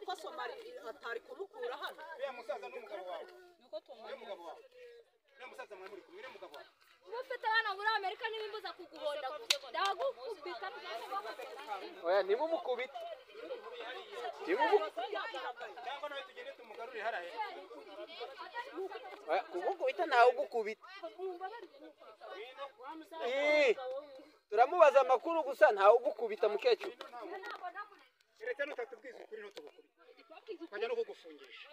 ko Somali atari kumukura hano uriya musaza n'umugabo wawe nuko tumenya umugabo wawe uriya musaza mwe muri kumwe n'umugabo wawe ufite abana muri Amerika n'ibimbuza kuguhonda ndagukubita oya nimumukubita cyangwa nawe tugende tumugarure harahe kugukubita ntawe ugukubita turamubaza amakuru gusa ntawe ugukubita mukecuru keretse nutatubwiza ukuri ntutugukubita bajya no kugufungisha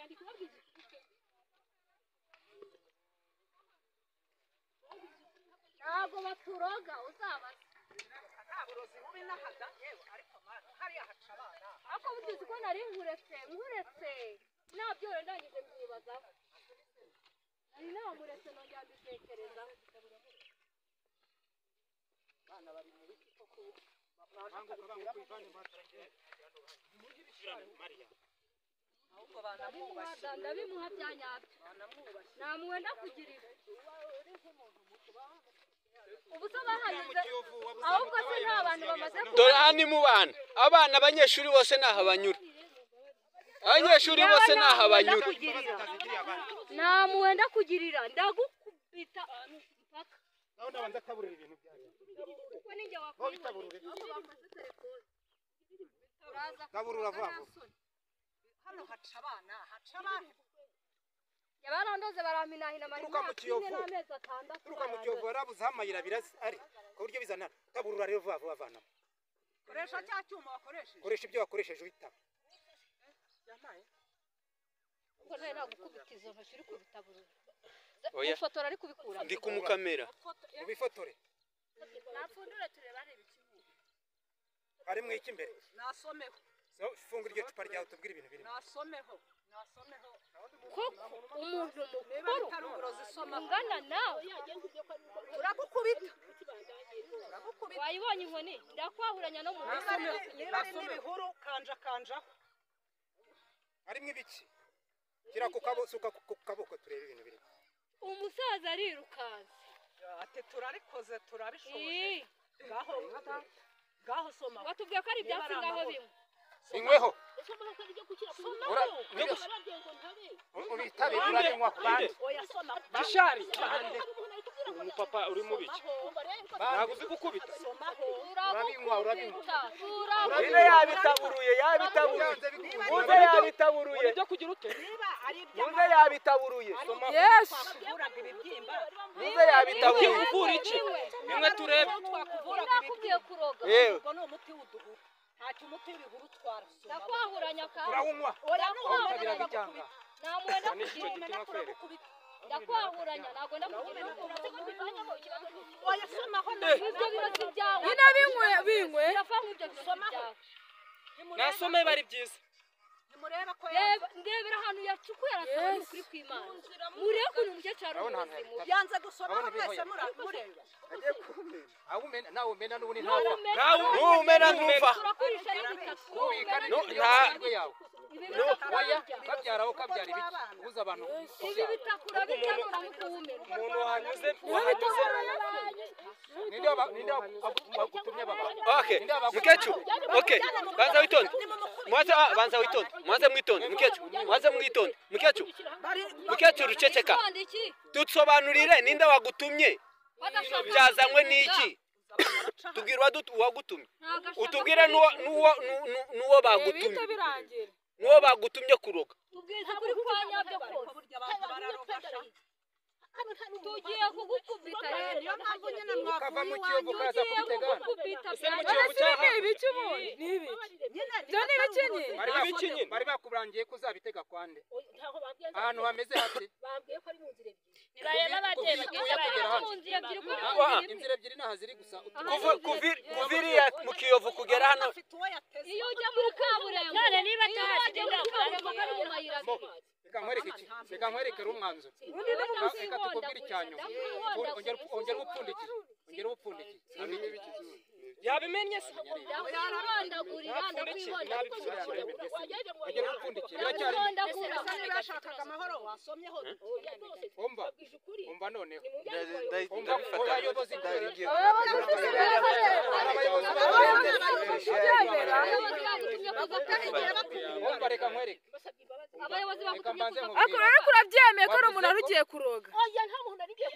ntabwo baturoga uzabaza nta burozi bubi n'ahada yewe ariko hariya haca abana ariko bugize ko nari nkuretse nabyo ndangije mbibazaho nari namuretse nongera mbitekerezaho abana bari mu biti koko ndabimuha bya nyabyo namwenda kugirira ubu se bahanyuze ahubwo se nta bantu bamaze dore hano mu bana abana abanyeshuri bose naho banyura abanyeshuri bose naho banyura namwenda kugirira ndagukubita mpaka naho ndabanza kaburira ibintu byawe kuko ninjye wakwiburira kaburura vuba hano haca abana yabarondoze baraminahina turuka mu Kiyovu turuka mu Kiyovu warabuzeho amayira birazi ari ku buryo bizana kaburura rero vuba vuba avana koresha cya cyuma wakoresheje koresha ibyo wakoresheje uhita yamaye ubwo ntari nagukubita izo ntoki uri kubitaburura oya ufotora ari kubikura ndi kumukamera ubifotore napfundure tureba ari ibiki ari mu iki imbere nasomeho funga iryo cupa ryawe tubwire ibintu birimo nasomeho koko umuntu niba mukuru bitari uburozi soma ungana nawe uragukubita wayibonye inkoni ndakwahuranya no mu niba ari n'ibihuru kanjaho harimo ibiki kira ku kaboko turebe ibintu birimo umusaza arirukanze ati turarikoze turabishoboye ngaho soma watubwiye ko ari ibyatsi ngaho bimwe inkweho ubitabe urabinywa ku bandi gishari umupapa uri mu biki ntabwo uzi gukubita urabinywa nyine yabitaburuye muze yabitaburuye muze yabitaburuye yesu muze yabitaburuye uvura iki bimwe turebe nakubwiye kuroga yewe ubwo ni umuti w'uduhuru ntacyo umuti w'ibihuru utwara ndakwahuranya kandi urawunywa ukagira icyanga namwenda nicyo gituma kwereka ndakwahuranya ntabwo ndakugirira oya somaho ibyo biroti byawe nyine binywe birava nk'ibyo biroti byawe nasome bari byiza nimureba ko ndebera ahantu yacukuye arasaba ni ukuri kw'Imana murebe ukuntu umukecuru ari ubuzima yanze gusomaho mwese mureba agiye kumena awumena nawe umena n'ubundi ntava numena ntumva turakurisha n'ibitatu ntabwo yawe oya kabyaraho kabyara ibiki ubuza abantu ibi bitakura bitanura mu kuwumena umuntu wanyuze ninde wagutumye babantu okay mukecuru okay banza witonde mwanze mwitonde mukecuru ceceka tutsobanurire ninde wagutumye byazanywe n'iki tubwirwa uwagutumye utubwire n'uwo bagutumye n'uwo bagutumye kuroga tubwiza kuri kwa nyabyo kose tugiye kugukubita rero niyo mpamvu nyine ukava mu Kiyovu ukaza kubitegana bari bakurangiye ko uzabitega kwande ahantu hameze hate inzira ebyiri naho ziri gusa kuviriya mu Kiyovu kugera hano iyo ujya muri kaburimbo none niba tahazi reka nkwereke rumwanzo reka tukubwire icyanyuma ongera upfundikiye yabimenye se yakwibondagurira ndakwibondagurira agera gupfundikira biracyari bashakaga amahoro wasomyeho umva noneho ndabifata abayobozi abayobozi ariko urabyemeye ko ari umuntu arugiye kuroga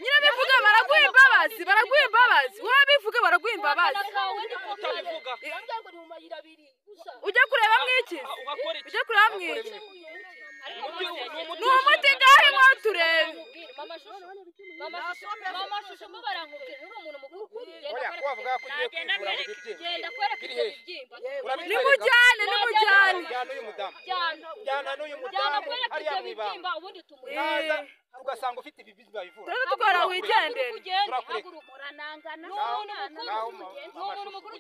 nyine bivuga baraguha imbabazi wowe bivuge baraguha imbabazi ujya kureba mwiki ni umuti ngahe ngo turebe mama shusho mubarankubye uri umuntu mukuru oya ko bavuga ko ugiye kwivura mu bibyimba genda kwereka ibyo bibyimba nimujyane jyana n'uyu mudamu hariya mu ibanga ubundi naza ugasanga ufite ibibyimba bivura turebe tugora wigendere turakureka uranangana n'umuntu mukuru